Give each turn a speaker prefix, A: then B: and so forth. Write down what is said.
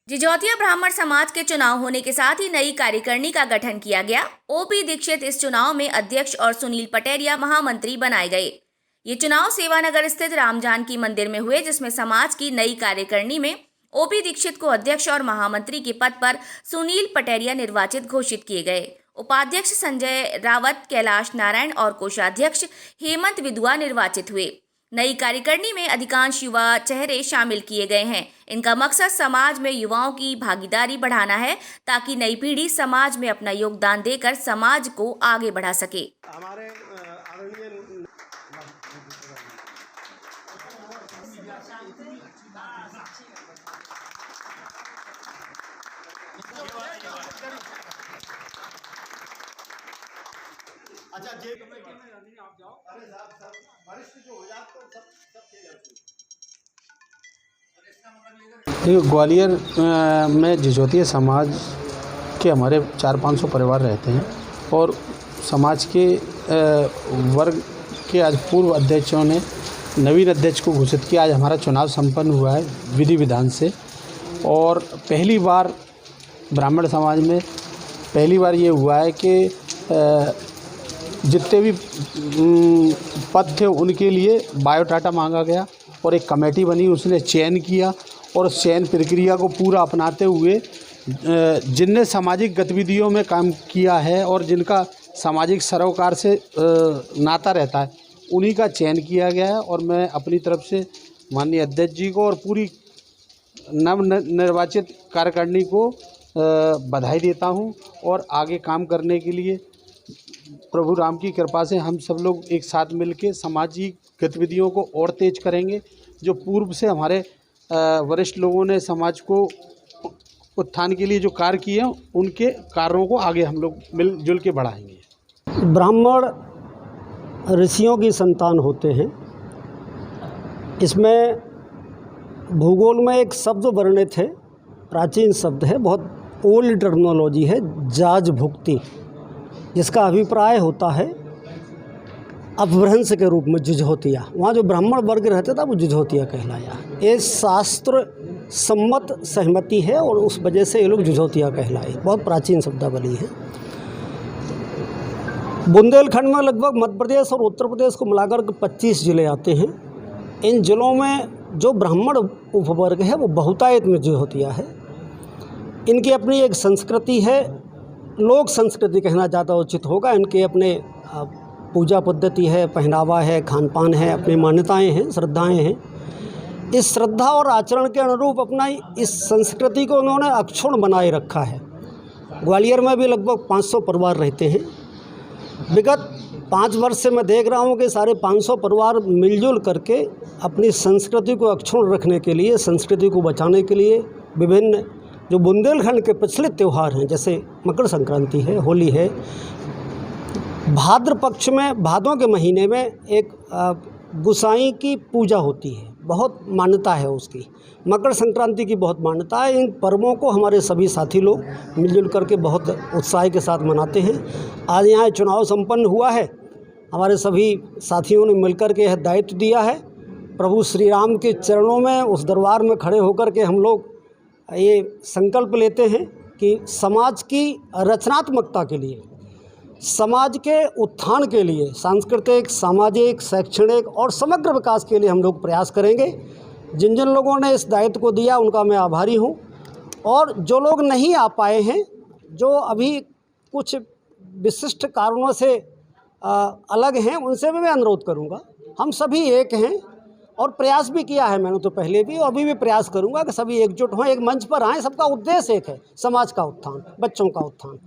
A: जिजौतिया ब्राह्मण समाज के चुनाव होने के साथ ही नई कार्यकारिणी का गठन किया गया। ओपी दीक्षित इस चुनाव में अध्यक्ष और सुनील पटेरिया महामंत्री बनाए गए। ये चुनाव सेवानगर स्थित राम जानकी मंदिर में हुए, जिसमें समाज की नई कार्यकारिणी में ओपी दीक्षित को अध्यक्ष और महामंत्री के पद पर सुनील पटेरिया निर्वाचित घोषित किए गए। उपाध्यक्ष संजय रावत, कैलाश नारायण और कोषाध्यक्ष हेमंत विधुआ निर्वाचित हुए। नई कार्यकारिणी में अधिकांश युवा चेहरे शामिल किए गए हैं। इनका मकसद समाज में युवाओं की भागीदारी बढ़ाना है, ताकि नई पीढ़ी समाज में अपना योगदान देकर समाज को आगे बढ़ा सके।
B: हमारे आदरणीय अच्छा जे आप जाओ। अरे साहब वरिष्ठ जो हो जाए तो सब
C: देखिए, ग्वालियर में जिजौतिया समाज के हमारे 400-500 परिवार रहते हैं और समाज के वर्ग के आज पूर्व अध्यक्षों ने नवीन अध्यक्ष को घोषित किया। आज हमारा चुनाव संपन्न हुआ है विधि विधान से, और पहली बार ब्राह्मण समाज में पहली बार ये हुआ है कि जितने भी पद थे उनके लिए बायोडाटा मांगा गया और एक कमेटी बनी, उसने चयन किया और उस चयन प्रक्रिया को पूरा अपनाते हुए जिनने सामाजिक गतिविधियों में काम किया है और जिनका सामाजिक सरोकार से नाता रहता है उन्हीं का चयन किया गया है। और मैं अपनी तरफ से माननीय अध्यक्ष जी को और पूरी नव निर्वाचित कार्यकारिणी को बधाई देता हूं और आगे काम करने के लिए प्रभु राम की कृपा से हम सब लोग एक साथ मिलकर सामाजिक गतिविधियों को और तेज करेंगे। जो पूर्व से हमारे वरिष्ठ लोगों ने समाज को उत्थान के लिए जो कार्य किए हैं उनके कार्यों को आगे हम लोग मिलजुल के बढ़ाएंगे।
D: ब्राह्मण ऋषियों की संतान होते हैं। इसमें भूगोल में एक शब्द वर्णित है, प्राचीन शब्द है, बहुत ओल्ड टर्मिनोलॉजी है, जाज भुक्ति, जिसका अभिप्राय होता है अपभ्रंश के रूप में जिजौतिया। वहाँ जो ब्राह्मण वर्ग रहता था वो जिजौतिया कहलाया। ये शास्त्र सम्मत सहमति है और उस वजह से ये लोग जिजौतिया कहलाए। बहुत प्राचीन शब्दावली है। बुंदेलखंड में लगभग मध्य प्रदेश और उत्तर प्रदेश को मिलाकर के 25 जिले आते हैं। इन जिलों में जो ब्राह्मण उपवर्ग है वो बहुतायत में जिजौतिया है। इनकी अपनी एक संस्कृति है, लोक संस्कृति कहना ज़्यादा उचित होगा। इनके अपने पूजा पद्धति है, पहनावा है, खान पान है, अपनी मान्यताएं हैं, श्रद्धाएं हैं। इस श्रद्धा और आचरण के अनुरूप अपना इस संस्कृति को उन्होंने अक्षुण्ण बनाए रखा है। ग्वालियर में भी लगभग 500 परिवार रहते हैं। विगत 5 वर्ष से मैं देख रहा हूँ कि सारे 500 परिवार मिलजुल करके अपनी संस्कृति को अक्षुण्ण रखने के लिए, संस्कृति को बचाने के लिए विभिन्न जो बुंदेलखंड के प्रचलित त्यौहार हैं, जैसे मकर संक्रांति है, होली है। भाद्र पक्ष में, भादों के महीने में एक गुसाई की पूजा होती है, बहुत मान्यता है उसकी। मकर संक्रांति की बहुत मान्यता है। इन पर्वों को हमारे सभी साथी लोग मिलजुल करके बहुत उत्साह के साथ मनाते हैं। आज यहाँ चुनाव संपन्न हुआ है। हमारे सभी साथियों ने मिलकर के यह दायित्व दिया है। प्रभु श्री राम के चरणों में, उस दरबार में खड़े होकर के हम लोग ये संकल्प लेते हैं कि समाज की रचनात्मकता के लिए, समाज के उत्थान के लिए, सांस्कृतिक, सामाजिक, शैक्षणिक और समग्र विकास के लिए हम लोग प्रयास करेंगे। जिन जिन लोगों ने इस दायित्व को दिया उनका मैं आभारी हूँ, और जो लोग नहीं आ पाए हैं, जो अभी कुछ विशिष्ट कारणों से अलग हैं, उनसे भी मैं अनुरोध करूँगा। हम सभी एक हैं और प्रयास भी किया है मैंने तो पहले भी, और अभी भी प्रयास करूँगा कि सभी एकजुट हों, एक मंच पर आएँ। सबका उद्देश्य एक है, समाज का उत्थान, बच्चों का उत्थान।